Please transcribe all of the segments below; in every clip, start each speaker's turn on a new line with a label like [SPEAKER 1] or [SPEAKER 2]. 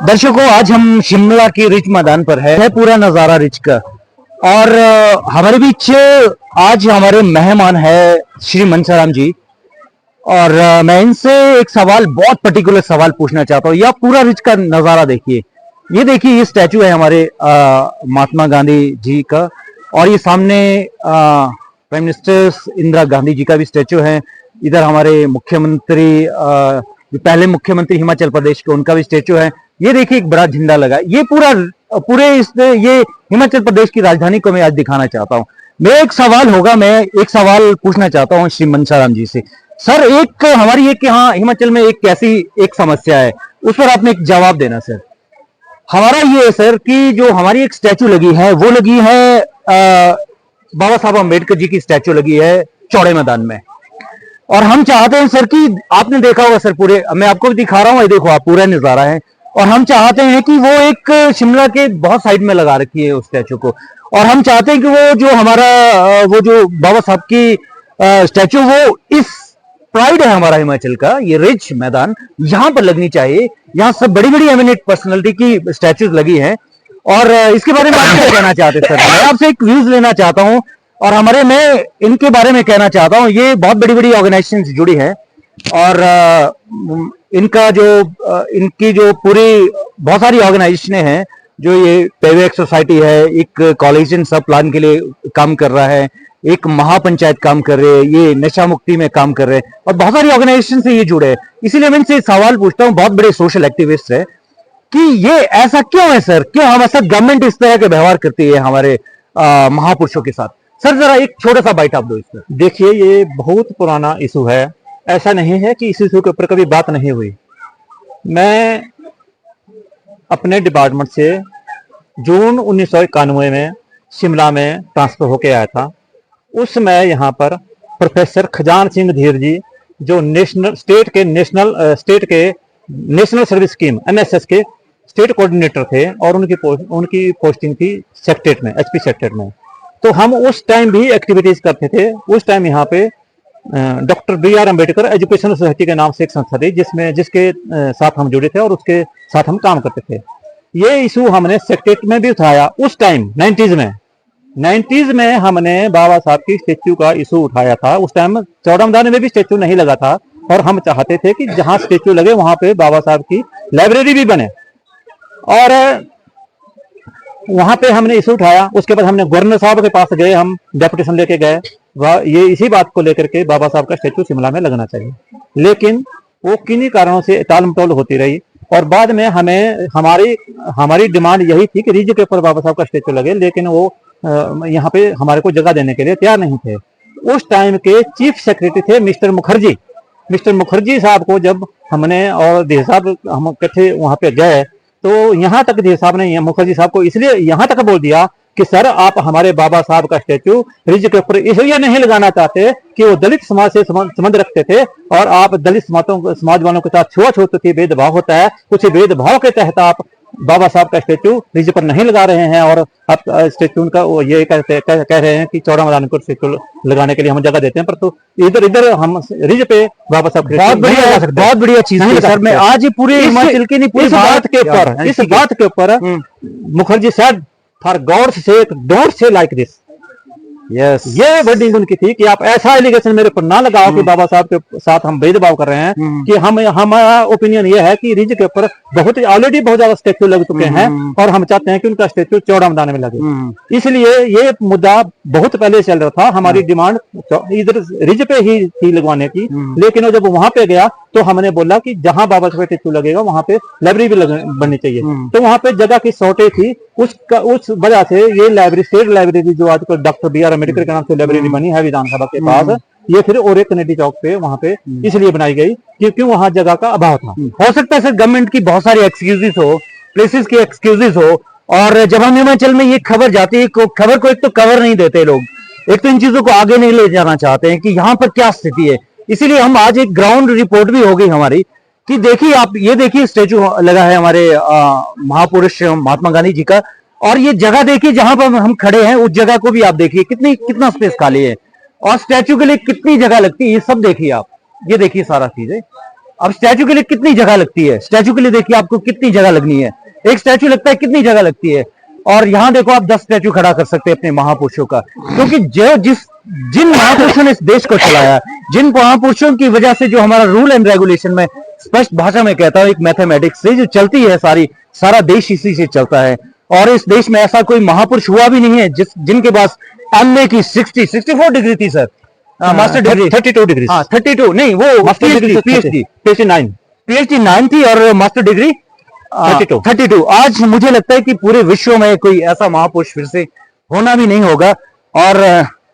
[SPEAKER 1] दर्शकों, आज हम शिमला के रिच मैदान पर है पूरा नजारा रिच का। और हमारे बीच आज हमारे मेहमान है श्री मनसाराम जी। और मैं इनसे एक सवाल, बहुत पर्टिकुलर सवाल पूछना चाहता हूँ। यह पूरा रिच का नजारा देखिए, ये देखिए, ये स्टैचू है हमारे महात्मा गांधी जी का। और ये सामने प्राइम मिनिस्टर इंदिरा गांधी जी का भी स्टैचू है। इधर हमारे मुख्यमंत्री, पहले मुख्यमंत्री हिमाचल प्रदेश के, उनका भी स्टैचू है। ये देखिए, एक बड़ा झंडा लगा। ये पूरे ये हिमाचल प्रदेश की राजधानी को मैं आज दिखाना चाहता हूँ। मैं एक सवाल पूछना चाहता हूँ श्री मनसाराम जी से। सर, एक हमारी एक यहाँ हिमाचल में एक कैसी एक समस्या है, उस पर आपने एक जवाब देना सर। हमारा ये है सर कि जो हमारी एक स्टैचू लगी है, वो लगी है बाबा साहब अम्बेडकर जी की स्टैचू लगी है चौड़े मैदान में। और हम चाहते हैं सर कि आपने देखा होगा सर, पूरे मैं आपको भी दिखा रहा हूँ, ये देखो आप, पूरा नजारा है। और हम चाहते हैं कि वो एक शिमला के बहुत साइड में लगा रखी है उस स्टैचू को। और हम चाहते हैं कि वो जो हमारा वो जो बाबा साहब की स्टैचू, वो इस प्राइड है हमारा हिमाचल का, ये रिच मैदान, यहाँ पर लगनी चाहिए। यहाँ सब बड़ी बड़ी एमिनेंट पर्सनालिटी की स्टैचूज लगी हैं। और इसके बारे में आप क्या कहना चाहते हैं सर? मैं आपसे एक व्यूज लेना चाहता हूँ। और मैं इनके बारे में कहना चाहता हूँ, ये बहुत बड़ी बड़ी ऑर्गेनाइजेशन से जुड़ी है। और इनकी जो पूरी बहुत सारी ऑर्गेनाइजेशनें हैं, जो ये पेवेक सोसाइटी है, एक कॉलेजियन सब प्लान के लिए काम कर रहा है, एक महापंचायत काम कर रहे हैं, ये नशा मुक्ति में काम कर रहे हैं, और बहुत सारी ऑर्गेनाइजेशन से ये जुड़े हैं। इसीलिए मैं इनसे सवाल पूछता हूँ, बहुत बड़े सोशल एक्टिविस्ट है, कि ये ऐसा क्यों है सर? क्यों हम ऐसा, गवर्नमेंट इस तरह के व्यवहार करती है हमारे महापुरुषों के साथ? सर, जरा एक छोटा सा बाइट आप दो इस पर।
[SPEAKER 2] देखिए, ये बहुत पुराना इशू है। ऐसा नहीं है कि इस इशू के ऊपर कभी बात नहीं हुई। मैं अपने डिपार्टमेंट से जून 1991 में शिमला में ट्रांसफर होके आया था। उस समय यहाँ पर प्रोफेसर खजान सिंह धीर जी, जो स्टेट के नेशनल सर्विस स्कीम NSS के स्टेट कोऑर्डिनेटर थे, और उनकी पोस्टिंग थी सेक्रेटरीट में, HP सेक्रेटरीट में। तो हम उस टाइम भी एक्टिविटीज करते थे। उस टाइम यहाँ पे doctor BR Ambedkar educational society के नाम से एक संस्था थी, जिसके साथ हम जुड़े थे और उसके साथ हम काम करते थे। ये इशू हमने सेक्रेटरीट में भी उठाया उस टाइम 90s में हमने बाबा साहब की स्टेच्यू का इशू उठाया था। उस टाइम चौड़ा मैदान में भी स्टेच्यू नहीं लगा था, और हम चाहते थे कि जहां स्टेच्यू लगे वहां पे बाबा साहब की लाइब्रेरी भी बने। और वहां पे हमने इशू उठाया। उसके बाद हमने गवर्नर साहब के पास गए, हम डेपुटेशन लेके गए, ये इसी बात को लेकर के बाबा साहब का स्टेच्यू शिमला में लगना चाहिए। लेकिन वो किन्हीं कारणों से टाल मटोल होती रही, और बाद में हमारी डिमांड यही थी कि रिज के ऊपर बाबा साहब का स्टेच्यू लगे, लेकिन वो यहाँ पे हमारे को जगह देने के लिए तैयार नहीं थे। उस टाइम के चीफ सेक्रेटरी थे मिस्टर मुखर्जी साहब को जब हमने और धीर साहब हम इकट्ठे वहां पे गए, तो यहाँ तक धीर साहब ने मुखर्जी साहब को इसलिए यहाँ तक बोल दिया कि सर, आप हमारे बाबा साहब का स्टेच्यू रिज के ऊपर इसलिए नहीं लगाना चाहते कि वो दलित समाज से संबंध रखते थे, और आप दलित समाज वालों के साथ छुआछूत की भेदभाव होता है, उसी भेदभाव के तहत आप बाबा साहब का स्टेच्यू रिज पर नहीं लगा रहे हैं। और आप स्टेच्यू का वो ये कह रहे हैं कि चौड़ा मैदान पर स्टेच्यू लगाने के लिए हम जगह देते हैं, पर तो इधर हम रिज पे बाबा साहब
[SPEAKER 1] बहुत बढ़िया चीज है सर। मैं आज पूरे हिमाचल की नहीं, पूरी
[SPEAKER 2] इस बात के ऊपर मुखर्जी साहब for God's sake don't say like this.
[SPEAKER 1] Yes,
[SPEAKER 2] ये वर्डिंग उनकी थी कि आप ऐसा एलिगेशन मेरे पर ना लगाओ कि बाबा साहब के साथ हम भेदभाव कर रहे हैं। कि हमारा ओपिनियन ये है कि रिज के ऊपर ऑलरेडी बहुत ज्यादा स्टेच्यू लग चुके हैं, और हम चाहते हैं कि उनका स्टेच्यू चौड़ा मैदान में लगे। इसलिए ये मुद्दा बहुत पहले चल रहा था। हमारी डिमांड इधर रिज पे ही थी लगवाने की, लेकिन जब वहां पे गया तो हमने बोला कि जहां बाबा साहब का स्टेच्यू लगेगा वहां पे लाइब्रेरी भी बननी चाहिए। तो वहां पे जगह की शॉर्टेज थी, उस वजह से ये लाइब्रेरी, स्टेट लाइब्रेरी जो आजकल डॉक्टर BR अम्बेडकर के नाम से लाइब्रेरी बनी है विधानसभा के पास, ये फिर और एक कनेडी चौक पे वहां पे इसलिए बनाई गई क्योंकि वहां जगह का अभाव था।
[SPEAKER 1] हो सकता है सर गवर्नमेंट की बहुत सारी एक्सक्यूजेस हो, प्लेसेस की एक्सक्यूजेस हो, और जब हम हिमाचल में ये खबर जाती है, खबर को एक तो कवर नहीं देते लोग, एक तो इन चीजों को आगे नहीं ले जाना चाहते हैं कि यहाँ पर क्या स्थिति है। इसीलिए हम आज एक ग्राउंड रिपोर्ट भी हो गई हमारी कि देखिए, आप ये देखिए, स्टेचू लगा है हमारे महापुरुष महात्मा गांधी जी का, और ये जगह देखिए जहां पर हम खड़े हैं, उस जगह को भी आप देखिए कितना स्पेस खाली है। और स्टैचू के लिए कितनी जगह लगती है ये सब देखिए आप, ये देखिए सारा चीजें। अब स्टैचू के लिए कितनी जगह लगती है, स्टैचू के लिए देखिए आपको कितनी जगह लगनी है, एक स्टैचू लगता है कितनी जगह लगती है। और यहाँ देखो आप 10 स्टैचू खड़ा कर सकते हैं अपने महापुरुषों का, क्योंकि जिन महापुरुषों ने इस देश को चलाया, जिन महापुरुषों की वजह से जो हमारा रूल एंड रेगुलेशन में स्पष्ट भाषा में कहता हूं, एक मैथमेटिक्स से जो चलती है सारा देश इसी से चलता है। और इस देश में ऐसा कोई महापुरुष हुआ भी नहीं है जिनके पास एमए की 64 डिग्री थी सर, मास्टर डिग्री
[SPEAKER 2] 32 डिग्री।
[SPEAKER 1] हाँ 32 नहीं, वो
[SPEAKER 2] मास्टर डिग्री
[SPEAKER 1] पीएचडी 9 थी और मास्टर डिग्री 32। आज मुझे लगता है कि पूरे विश्व में कोई ऐसा महापुरुष फिर से होना भी नहीं होगा। और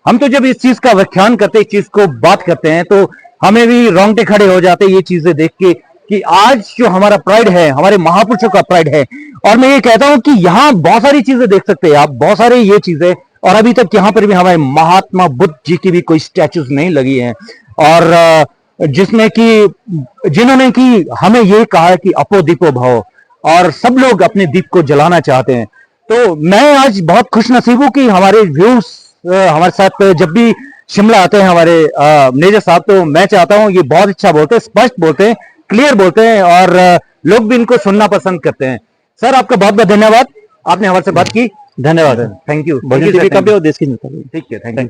[SPEAKER 1] हम तो जब इस चीज का व्याख्यान करते हैं, इस चीज को बात करते हैं, तो हमें भी रोंगटे खड़े हो जाते हैं ये चीजें देख के कि आज जो हमारा प्राइड है, हमारे महापुरुषों का प्राइड है। और मैं ये कहता हूं कि यहाँ बहुत सारी चीजें देख सकते हैं आप, बहुत सारी ये चीजें, और अभी तक यहाँ पर भी हमारे महात्मा बुद्ध जी की भी कोई स्टैचूज नहीं लगी हैं, और जिसमें कि जिन्होंने कि हमें ये कहा है कि अपो दीपो भव, और सब लोग अपने दीप को जलाना चाहते हैं। तो मैं आज बहुत खुश नसीब हूं कि हमारे व्यूज हमारे साथ जब भी शिमला आते हैं हमारे मैनेजर साहब, तो मैं चाहता हूं, ये बहुत अच्छा बोलते हैं, स्पष्ट बोलते हैं, क्लियर बोलते हैं, और लोग भी इनको सुनना पसंद करते हैं। सर आपका बहुत बहुत धन्यवाद, आपने हमारे से बात की।
[SPEAKER 2] धन्यवाद।
[SPEAKER 1] Thank you.
[SPEAKER 2] भोजन टीवी का भी और देश की जनता का भी।
[SPEAKER 1] ठीक है, थैंक यू।